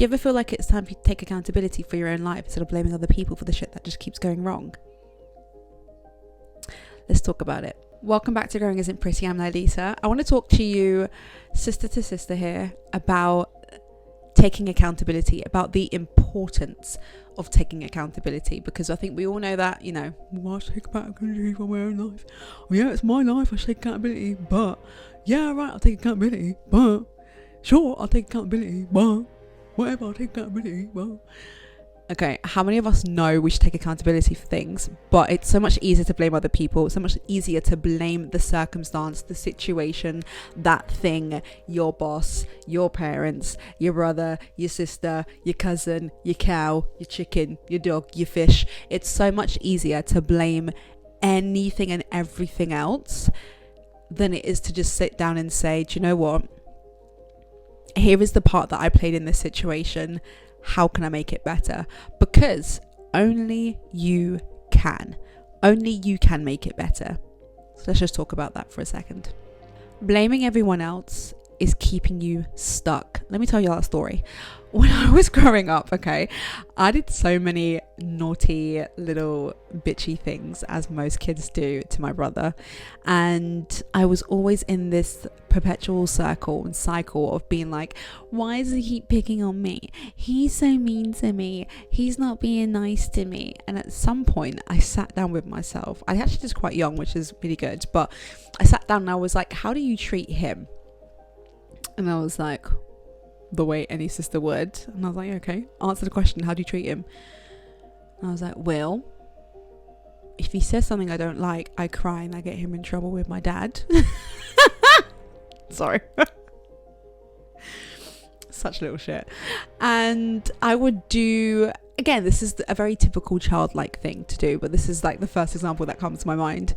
you ever feel like it's time to take accountability for your own life instead of blaming other people for the shit that just keeps going wrong? Let's talk about it. Welcome back to Growing Isn't Pretty. I'm Lisa. I want to talk to you, sister to sister here, about taking accountability, about the importance of taking accountability, because I think we all know that, you know, well, I take accountability for my own life. Well, yeah, it's my life, I take accountability, but yeah, right, I'll take accountability, but sure, I'll take accountability, but whatever, I'll take accountability, but okay, how many of us know we should take accountability for things, but it's so much easier to blame other people. It's so much easier to blame the circumstance, the situation, that thing, your boss, your parents, your brother, your sister, your cousin, your cow, your chicken, your dog, your fish. It's so much easier to blame anything and everything else than it is to just sit down and say, do you know what? Here is the part that I played in this situation. How can I make it better? Because only you can make it better. So let's just talk about that for a second. Blaming everyone else is keeping you stuck. Let me tell you a story. When I was growing up, okay, I did so many naughty little bitchy things, as most kids do, to my brother, and I was always in this perpetual circle and cycle of being like, why does he keep picking on me? He's so mean to me, he's not being nice to me. And at some point I sat down with myself. I actually was quite young, which is really good, but I sat down and I was like, how do you treat him? And I was like, the way any sister would. And I was like, okay, answer the question, how do you treat him? And I was like, well, if he says something I don't like, I cry and I get him in trouble with my dad. Sorry. Such little shit. And I would do, again, this is a very typical childlike thing to do, but this is like the first example that comes to my mind.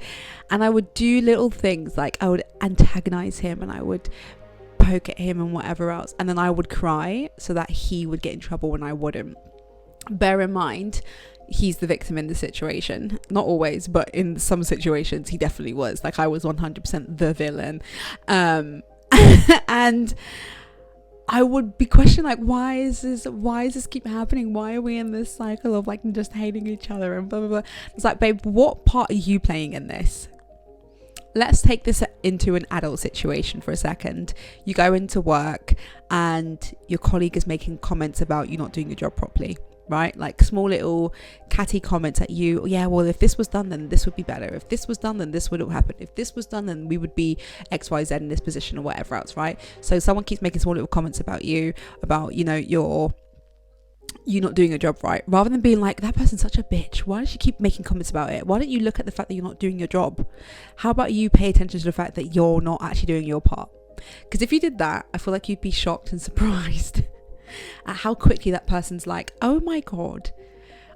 And I would do little things like I would antagonize him and I would poke at him and whatever else, and then I would cry so that he would get in trouble when I wouldn't. Bear in mind, he's the victim in the situation. Not always, but in some situations he definitely was. Like, I was 100% the villain. And I would be questioned, like, why is this keep happening? Why are we in this cycle of like just hating each other and blah blah blah? It's like, babe, what part are you playing in this? Let's take this into an adult situation for a second. You go into work and your colleague is making comments about you not doing your job properly, right? Like small little catty comments at you. Oh, yeah, well, if this was done, then this would be better. If this was done, then this would have happened. If this was done, then we would be XYZ in this position or whatever else, right? So someone keeps making small little comments about you, about, you know, you not doing your job right, rather than being like, that person's such a bitch, why does she keep making comments about it? Why don't you look at the fact that you're not doing your job? How about you pay attention to the fact that you're not actually doing your part? Because if you did that, I feel like you'd be shocked and surprised at how quickly that person's like, oh my god,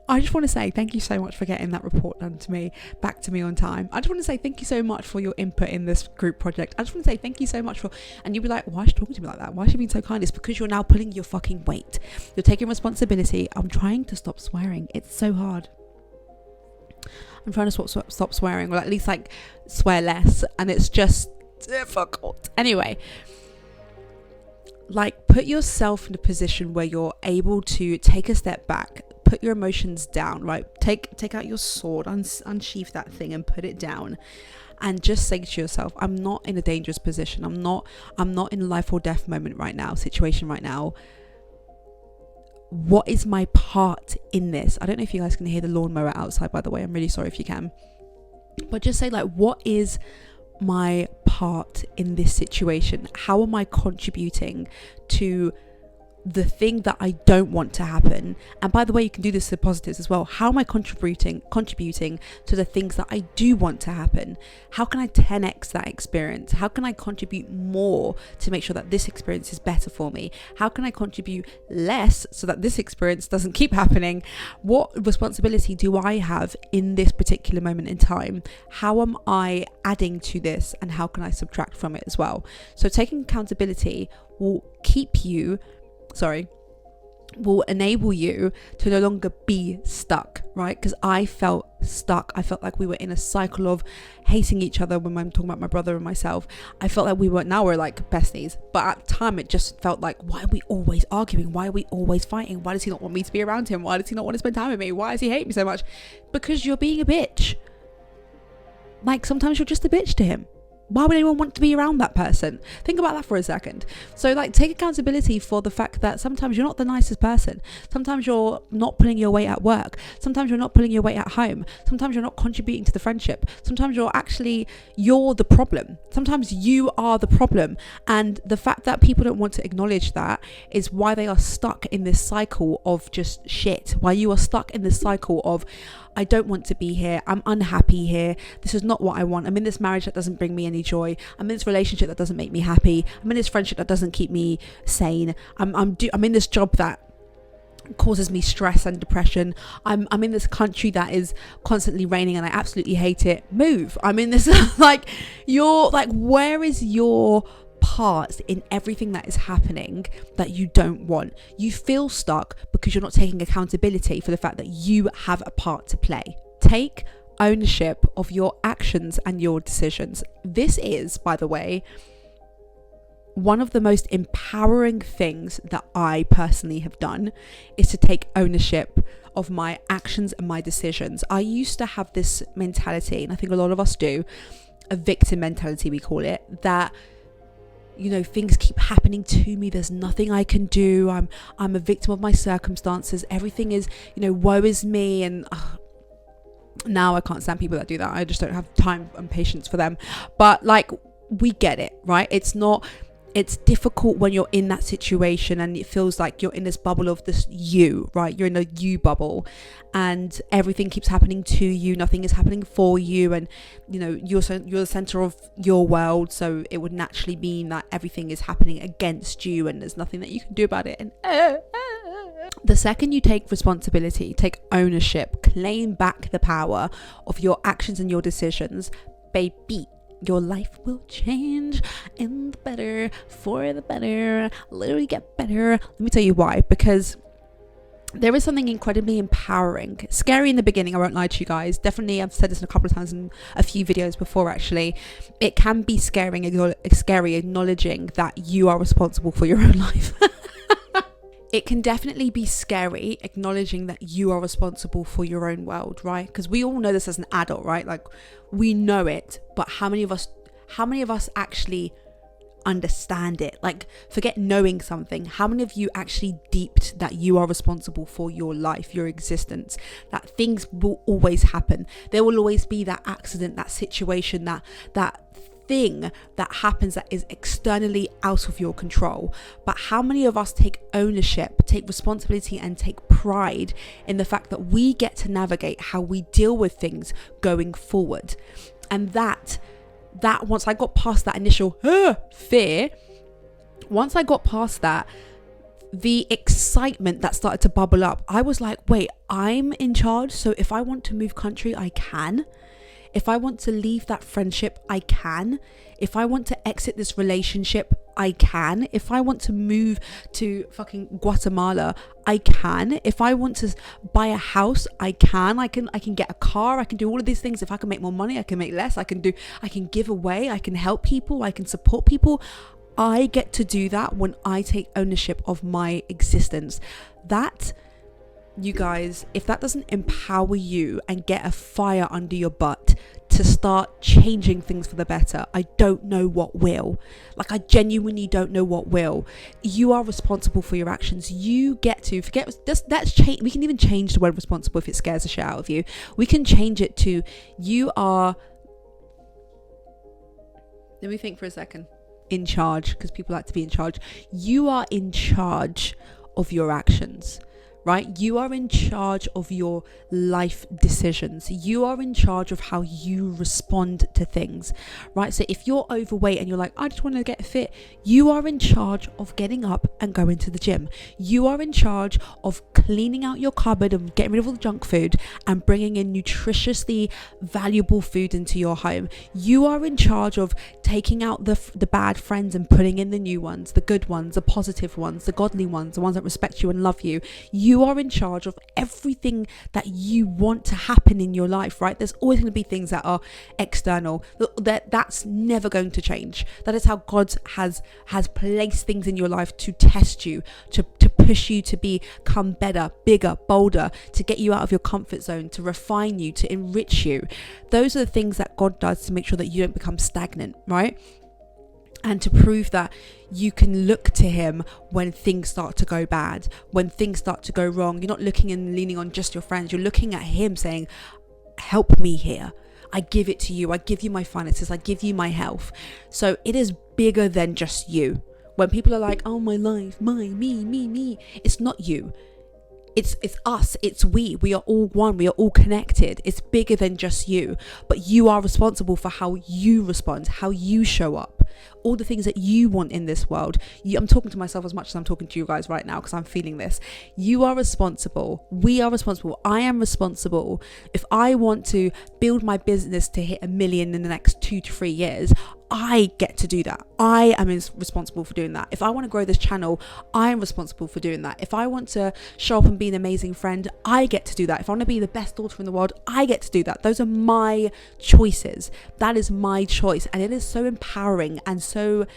I just want to say thank you so much for getting that report done to me, back to me on time. I just want to say thank you so much for your input in this group project. I just want to say thank you so much for, and you'll be like, why is she talking to me like that? Why is she being so kind? It's because you're now pulling your fucking weight. You're taking responsibility. I'm trying to stop swearing. It's so hard. I'm trying to stop swearing, or at least like swear less, and it's just difficult. Anyway, like, put yourself in a position where you're able to take a step back, put your emotions down, right? Take out your sword, unsheath that thing and put it down, and just say to yourself, I'm not in a dangerous position. I'm not in a life or death situation right now. What is my part in this? I don't know if you guys can hear the lawnmower outside, by the way. I'm really sorry if you can. But just say, like, what is my part in this situation? How am I contributing to the thing that I don't want to happen? And by the way, you can do this to the positives as well. How am I contributing to the things that I do want to happen? How can I 10x that experience? How can I contribute more to make sure that this experience is better for me? How can I contribute less so that this experience doesn't keep happening? What responsibility do I have in this particular moment in time? How am I adding to this, and how can I subtract from it as well? So taking accountability will enable you to no longer be stuck, right? Because I felt stuck. I felt like we were in a cycle of hating each other. When I'm talking about my brother and myself, I felt like now we're like besties, but at the time it just felt like, why are we always arguing? Why are we always fighting? Why does he not want me to be around him? Why does he not want to spend time with me? Why does he hate me so much? Because you're being a bitch. Like, sometimes you're just a bitch to him. Why would anyone want to be around that person? Think about that for a second. So like, take accountability for the fact that sometimes you're not the nicest person. Sometimes you're not pulling your weight at work. Sometimes you're not pulling your weight at home. Sometimes you're not contributing to the friendship. Sometimes you're the problem. Sometimes you are the problem. And the fact that people don't want to acknowledge that is why they are stuck in this cycle of just shit. Why you are stuck in this cycle of, I don't want to be here. I'm unhappy here. This is not what I want. I'm in this marriage that doesn't bring me any joy. I'm in this relationship that doesn't make me happy. I'm in this friendship that doesn't keep me sane. I'm in this job that causes me stress and depression. I'm in this country that is constantly raining and I absolutely hate it. Move. I'm in this where is your part in everything that is happening that you don't want? You feel stuck because you're not taking accountability for the fact that you have a part to play. Take ownership of your actions and your decisions. This is, by the way, one of the most empowering things that I personally have done, is to take ownership of my actions and my decisions. I used to have this mentality, and I think a lot of us do, a victim mentality we call it, that things keep happening to me. There's nothing I can do. I'm a victim of my circumstances. Everything is, woe is me. And now I can't stand people that do that. I just don't have time and patience for them. But like, we get it, right? It's difficult when you're in that situation and it feels like you're in this bubble of this you, right? You're in a you bubble and everything keeps happening to you. Nothing is happening for you. And, you're the center of your world. So it would naturally mean that everything is happening against you and there's nothing that you can do about it. And the second you take responsibility, take ownership, claim back the power of your actions and your decisions, baby, your life will change in the better, for the better, literally get better. Let me tell you why. Because there is something incredibly empowering. Scary in the beginning, I won't lie to you guys. Definitely, I've said this a couple of times in a few videos before actually. It can be scary acknowledging that you are responsible for your own life. It can definitely be scary acknowledging that you are responsible for your own world, right? Because we all know this as an adult, right? Like, we know it, but how many of us actually understand it? Like, forget knowing something. How many of you actually deeped that you are responsible for your life, your existence, that things will always happen? There will always be that accident, that situation, that thing that happens that is externally out of your control. But how many of us take ownership, take responsibility and take pride in the fact that we get to navigate how we deal with things going forward? And that once I got past that initial fear, once I got past that, the excitement that started to bubble up, I was like, wait, I'm in charge. So if I want to move country, I can. If I want to leave that friendship, I can. If I want to exit this relationship, I can. If I want to move to fucking Guatemala, I can. If I want to buy a house, I can. I can get a car. I can do all of these things. If I can make more money, I can make less. I can give away. I can help people. I can support people. I get to do that when I take ownership of my existence. That, you guys, if that doesn't empower you and get a fire under your butt to start changing things for the better, I don't know what will. Like, I genuinely don't know what will. You are responsible for your actions. You get to that's change. We can even change the word responsible if it scares the shit out of you. We can change it to you are, let me think for a second, in charge, because people like to be in charge. You are in charge of your actions, right? You are in charge of your life decisions. You are in charge of how you respond to things, right? So if you're overweight and you're like, I just want to get fit, you are in charge of getting up and going to the gym. You are in charge of cleaning out your cupboard and getting rid of all the junk food and bringing in nutritiously valuable food into your home. You are in charge of taking out the bad friends and putting in the new ones, the good ones, the positive ones, the godly ones, the ones that respect you and love you. You You are in charge of everything that you want to happen in your life, right? There's always going to be things that are external. That's never going to change. That is how God has placed things in your life to test you, to push you to become better, bigger, bolder, to get you out of your comfort zone, to refine you, to enrich you. Those are the things that God does to make sure that you don't become stagnant, right? And to prove that you can look to him when things start to go bad, when things start to go wrong. You're not looking and leaning on just your friends. You're looking at him saying, help me here. I give it to you. I give you my finances. I give you my health. So it is bigger than just you. When people are like, oh, my life, me, it's not you. It's us, it's we are all one, we are all connected. It's bigger than just you, but you are responsible for how you respond, how you show up, all the things that you want in this world. I'm talking to myself as much as I'm talking to you guys right now because I'm feeling this. You are responsible, we are responsible, I am responsible. If I want to build my business to hit 1 million in the next 2 to 3 years, I get to do that. I am responsible for doing that. If I want to grow this channel, I am responsible for doing that. If I want to show up and be an amazing friend, I get to do that. If I want to be the best daughter in the world, I get to do that. Those are my choices. That is my choice. And it is so empowering and so,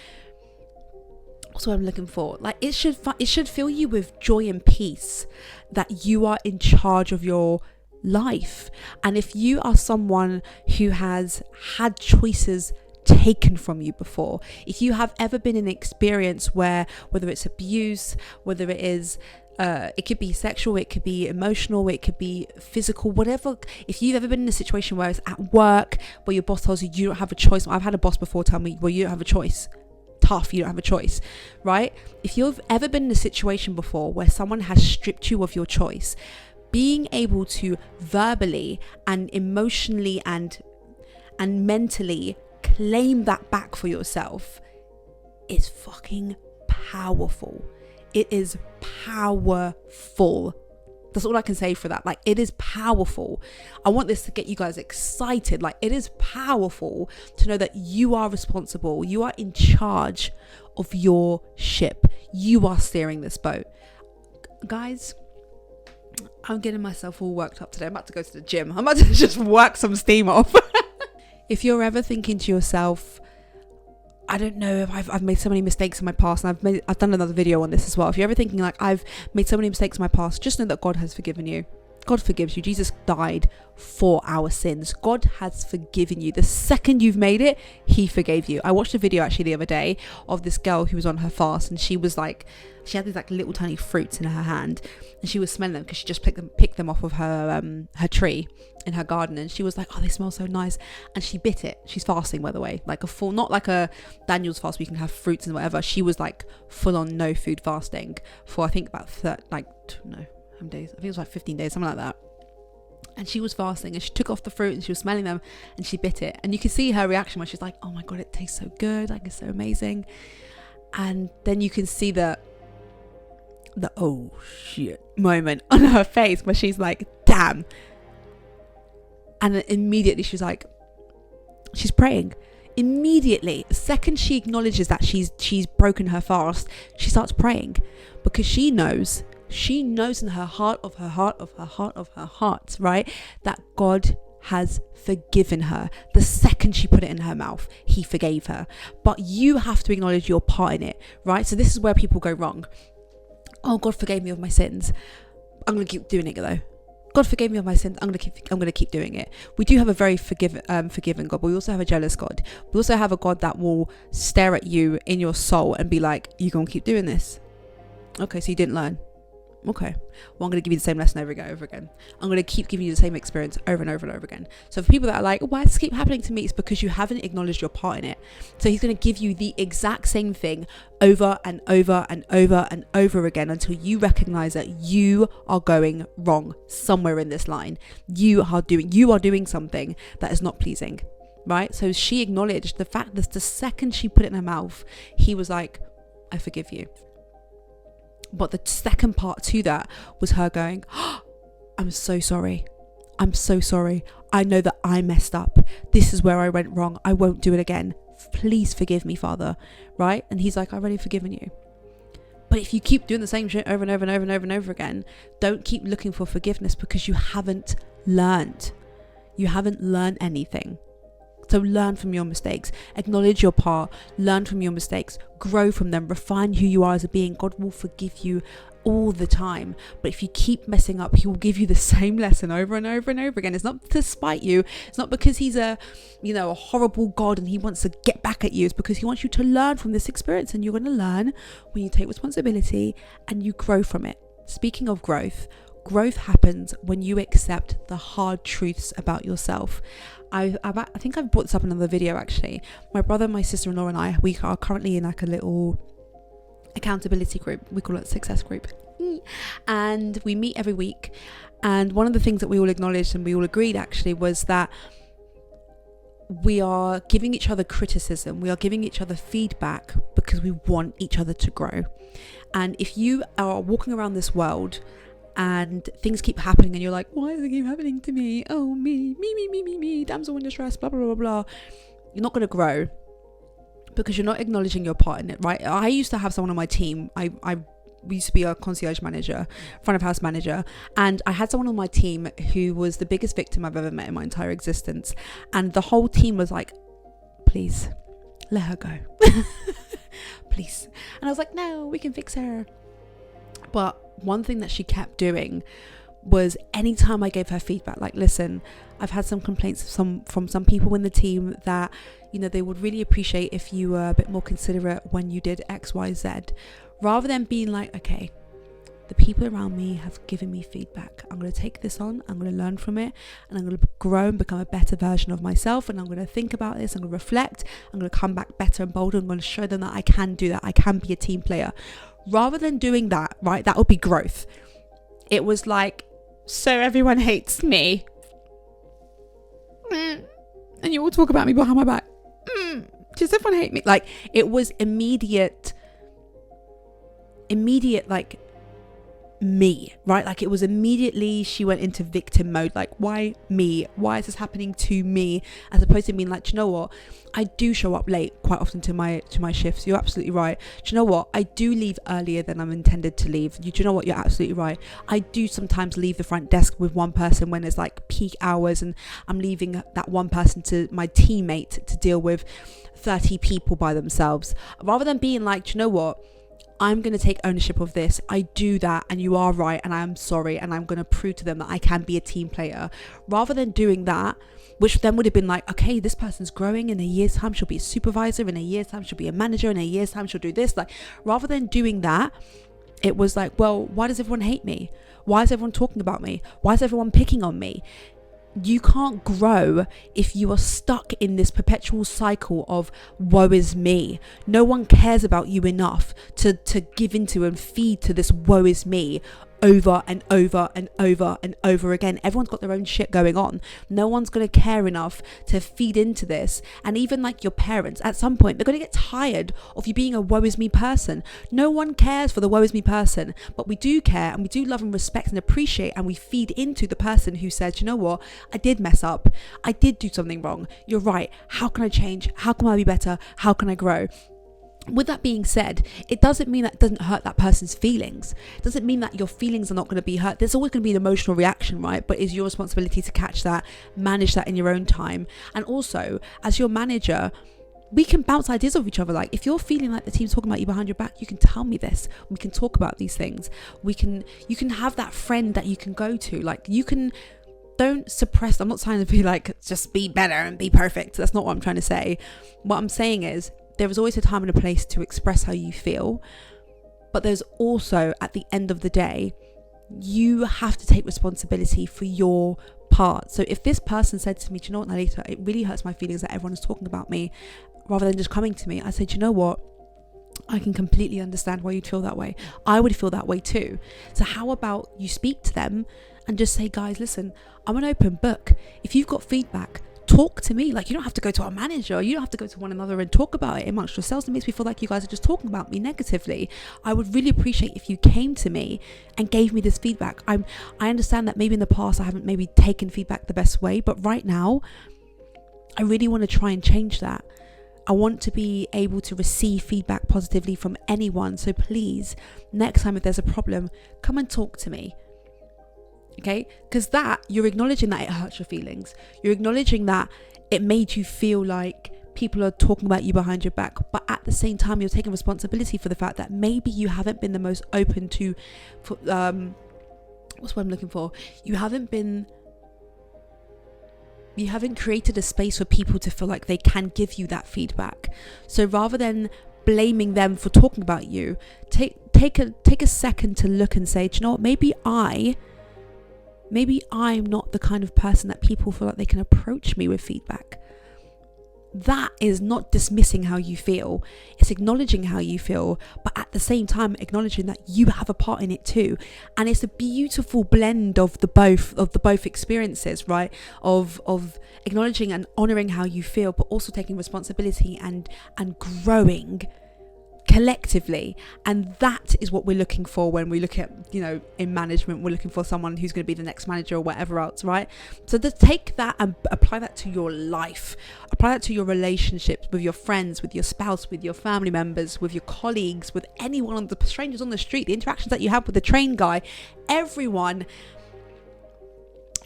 what's what I'm looking for? Like it should fill you with joy and peace that you are in charge of your life. And if you are someone who has had choices taken from you before, if you have ever been in an experience where, whether it's abuse, whether it is it could be sexual, it could be emotional, it could be physical, whatever. If you've ever been in a situation where it's at work, where your boss tells you you don't have a choice. I've had a boss before tell me, well, you don't have a choice. Tough, you don't have a choice, right? If you've ever been in a situation before where someone has stripped you of your choice, being able to verbally and emotionally and mentally claim that back for yourself is fucking powerful. It is powerful. That's all I can say for that. Like, it is powerful. I want this to get you guys excited. Like, it is powerful to know that you are responsible. You are in charge of your ship. You are steering this boat. Guys, I'm getting myself all worked up today. I'm about to go to the gym. I'm about to just work some steam off. If you're ever thinking to yourself, I don't know if I've made so many mistakes in my past, and I've done another video on this as well. If you're ever thinking like I've made so many mistakes in my past, just know that God has forgiven you. God forgives you. Jesus died for our sins. God has forgiven you. The second you've made it, he forgave you. I watched a video actually the other day of this girl who was on her fast, and she was like, she had these like little tiny fruits in her hand, and she was smelling them because she just picked them off of her tree in her garden, and she was like, oh, they smell so nice, and she bit it. She's fasting, by the way, like a full, not like a Daniel's fast where you can have fruits and whatever. She was like full on no food fasting for I think about days. I think it was like 15 days, something like that. And she was fasting, and she took off the fruit, and she was smelling them, and she bit it, and you could see her reaction where she's like, oh my god, it tastes so good, like it's so amazing. And then you can see the oh shit moment on her face where she's like, damn. And then immediately she's like, she's praying. Immediately, the second she acknowledges that she's broken her fast, she starts praying, because she knows in her heart of her heart, right, that God has forgiven her. The second she put it in her mouth, he forgave her. But you have to acknowledge your part in it, right? So this is where people go wrong. Oh, God forgave me of my sins. I'm going to keep doing it though. God forgave me of my sins. I'm going to keep doing it. We do have a very forgiving God, but we also have a jealous God. We also have a God that will stare at you in your soul and be like, you're going to keep doing this. Okay, so you didn't learn. Okay, well, I'm going to give you the same lesson over again. I'm going to keep giving you the same experience over and over and over again. So for people that are like, why does this keep happening to me? It's because you haven't acknowledged your part in it. So he's going to give you the exact same thing over and over and over and over again until you recognize that you are going wrong somewhere in this line. You are doing something that is not pleasing, right? So she acknowledged the fact that the second she put it in her mouth, he was like, I forgive you. But the second part to that was her going, oh, I'm so sorry. I'm so sorry. I know that I messed up. This is where I went wrong. I won't do it again. Please forgive me, Father. Right? And he's like, I've already forgiven you. But if you keep doing the same shit over and over and over and over and over again, don't keep looking for forgiveness, because you haven't learned. You haven't learned anything. So learn from your mistakes, acknowledge your part, learn from your mistakes, grow from them, refine who you are as a being. God will forgive you all the time. But if you keep messing up, he will give you the same lesson over and over and over again. It's not to spite you. It's not because he's a horrible God and he wants to get back at you. It's because he wants you to learn from this experience, and you're going to learn when you take responsibility and you grow from it. Speaking of growth happens when you accept the hard truths about yourself. I think I've brought this up in another video actually. My brother, my sister-in-law and I, we are currently in like a little accountability group. We call it success group. And we meet every week. And one of the things that we all acknowledged and we all agreed actually was that we are giving each other criticism. We are giving each other feedback because we want each other to grow. And if you are walking around this world and things keep happening and you're like, why does it keep happening to me? Oh, me, damsel in distress, blah, blah, blah, blah. You're not going to grow because you're not acknowledging your part in it, right? I used to have someone on my team. We used to be a concierge manager, front of house manager. And I had someone on my team who was the biggest victim I've ever met in my entire existence. And the whole team was like, please, let her go. Please. And I was like, no, we can fix her. But one thing that she kept doing was anytime I gave her feedback, like, listen, I've had some complaints from some people in the team that, they would really appreciate if you were a bit more considerate when you did X, Y, Z, rather than being like, okay, the people around me have given me feedback. I'm going to take this on, I'm going to learn from it, and I'm going to grow and become a better version of myself. And I'm going to think about this, I'm going to reflect, I'm going to come back better and bolder. I'm going to show them that I can do that. I can be a team player. Rather than doing that, right, that would be growth. It was like, so everyone hates me. And you all talk about me behind my back. Does everyone hate me? Like, it was immediate, like, me, right? Like, it was immediately she went into victim mode. Like, why me? Why is this happening to me? As opposed to being like, do you know what? I do show up late quite often to my shifts. You're absolutely right. Do you know what? I do leave earlier than I'm intended to leave. Do you know what? You're absolutely right. I do sometimes leave the front desk with one person when it's like peak hours and I'm leaving that one person to my teammate to deal with 30 people by themselves. Rather than being like, do you know what? I'm going to take ownership of this. I do that and you are right and I am sorry and I'm going to prove to them that I can be a team player. Rather than doing that, which then would have been like, okay, this person's growing. In a year's time, she'll be a supervisor. In a year's time, she'll be a manager. In a year's time, she'll do this. Like, rather than doing that, it was like, well, why does everyone hate me? Why is everyone talking about me? Why is everyone picking on me? You can't grow if you are stuck in this perpetual cycle of woe is me. No one cares about you enough to give into and feed to this woe is me over and over and over and over again. Everyone's got their own shit going on. No one's going to care enough to feed into this. And even like your parents, at some point, they're going to get tired of you being a woe is me person. No one cares for the woe is me person, but we do care and we do love and respect and appreciate, and we feed into the person who says, you know what, I did mess up. I did do something wrong. You're right. How can I change? How can I be better? How can I grow? With that being said, it doesn't mean that it doesn't hurt that person's feelings. It doesn't mean that your feelings are not going to be hurt. There's always going to be an emotional reaction, right? But it's your responsibility to catch that, manage that in your own time. And also, as your manager, we can bounce ideas off each other. Like, if you're feeling like the team's talking about you behind your back, you can tell me this. We can talk about these things. You can have that friend that you can go to. Like, don't suppress. I'm not trying to be like, just be better and be perfect. That's not what I'm trying to say. What I'm saying is, there is always a time and a place to express how you feel, but there's also, at the end of the day, you have to take responsibility for your part. So if this person said to me, do you know what, Nalita, it really hurts my feelings that everyone is talking about me, rather than just coming to me, I said, do you know what, I can completely understand why you'd feel that way. I would feel that way too. So how about you speak to them and just say, guys, listen, I'm an open book. If you've got feedback, talk to me. Like, you don't have to go to our manager, you don't have to go to one another and talk about it amongst yourselves. It makes me feel like you guys are just talking about me negatively. I would really appreciate if you came to me and gave me this feedback. I understand that maybe in the past I haven't maybe taken feedback the best way, but right now I really want to try and change that. I want to be able to receive feedback positively from anyone. So please, next time if there's a problem, come and talk to me. Okay? Because that, you're acknowledging that it hurts your feelings. You're acknowledging that it made you feel like people are talking about you behind your back. But at the same time, you're taking responsibility for the fact that maybe you haven't been the most open to, what's what I'm looking for? You haven't created a space for people to feel like they can give you that feedback. So rather than blaming them for talking about you, take a second to look and say, do you know what, maybe I'm not the kind of person that people feel like they can approach me with feedback. That is not dismissing how you feel. It's acknowledging how you feel, but at the same time acknowledging that you have a part in it too. And it's a beautiful blend of the both experiences, right? Of acknowledging and honoring how you feel, but also taking responsibility and growing collectively. And that is what we're looking for when we look at, in management. We're looking for someone who's going to be the next manager or whatever else, right? So just take that and apply that to your life, apply that to your relationships with your friends, with your spouse, with your family members, with your colleagues, with anyone, on the strangers on the street, the interactions that you have with the train guy, everyone.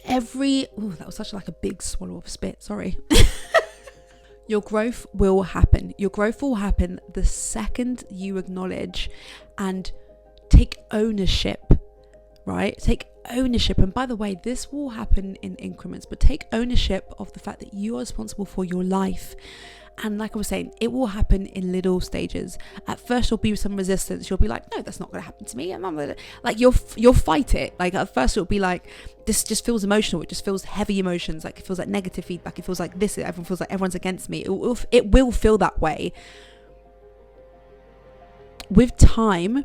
That was such like a big swallow of spit, sorry. Your growth will happen. Your growth will happen the second you acknowledge and take ownership, right? Take ownership. And by the way, this will happen in increments, but take ownership of the fact that you are responsible for your life. And like I was saying, it will happen in little stages. At first, there'll be some resistance. You'll be like, no, that's not going to happen to me. Like you'll fight it. Like at first, it'll be like, this just feels emotional. It just feels heavy emotions. Like it feels like negative feedback. It feels like this. Everyone feels like everyone's against me. It will feel that way. With time, I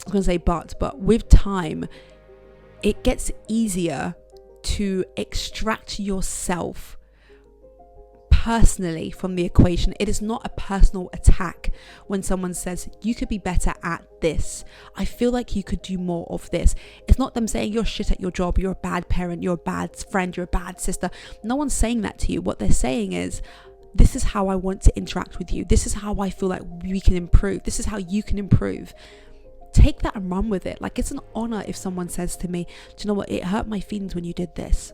was going to say but with time, it gets easier to extract yourself personally from the equation. It is not a personal attack when someone says you could be better at this, I feel like you could do more of this. It's not them saying you're shit at your job, you're a bad parent, you're a bad friend, you're a bad sister. No one's saying that to you. What they're saying is, this is how I want to interact with you, this is how I feel like we can improve, this is how you can improve. Take that and run with it. Like, it's an honor if someone says to me, do you know what, it hurt my feelings when you did this.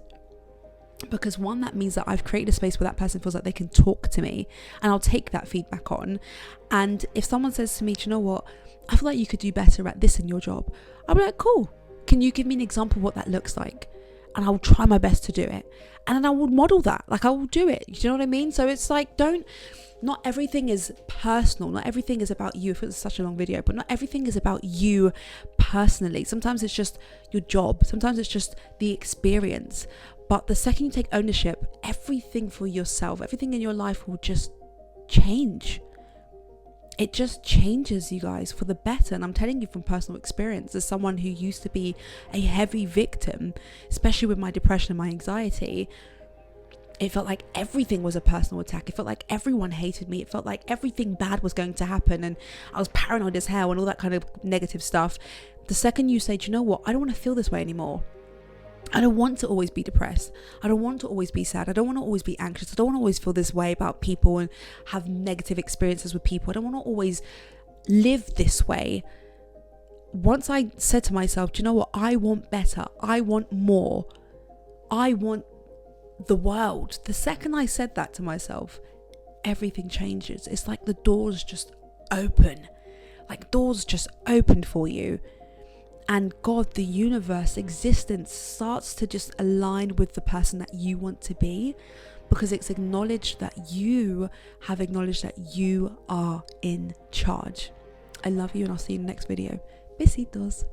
Because one, that means that I've created a space where that person feels like they can talk to me, and I'll take that feedback on. And if someone says to me, do you know what, I feel like you could do better at this in your job, I'll be like, cool, can you give me an example of what that looks like? And I will try my best to do it, and then I will model that. Like, I will do it. You know what I mean? So it's like, not everything is personal. Not everything is about you. If it's such a long video, but not everything is about you personally. Sometimes it's just your job. Sometimes it's just the experience. But the second you take ownership, everything for yourself, everything in your life will just change. It just changes, you guys, for the better. And I'm telling you from personal experience, as someone who used to be a heavy victim, especially with my depression and my anxiety, it felt like everything was a personal attack. It felt like everyone hated me. It felt like everything bad was going to happen, and I was paranoid as hell and all that kind of negative stuff. The second you say, do you know what, I don't want to feel this way anymore. I don't want to always be depressed. I don't want to always be sad. I don't want to always be anxious. I don't want to always feel this way about people and have negative experiences with people. I don't want to always live this way. Once I said to myself, do you know what? I want better. I want more. I want the world. The second I said that to myself, everything changes. It's like the doors just open. Like doors just opened for you. And God, the universe, existence starts to just align with the person that you want to be, because it's acknowledged that you have acknowledged that you are in charge. I love you, and I'll see you in the next video. Besitos.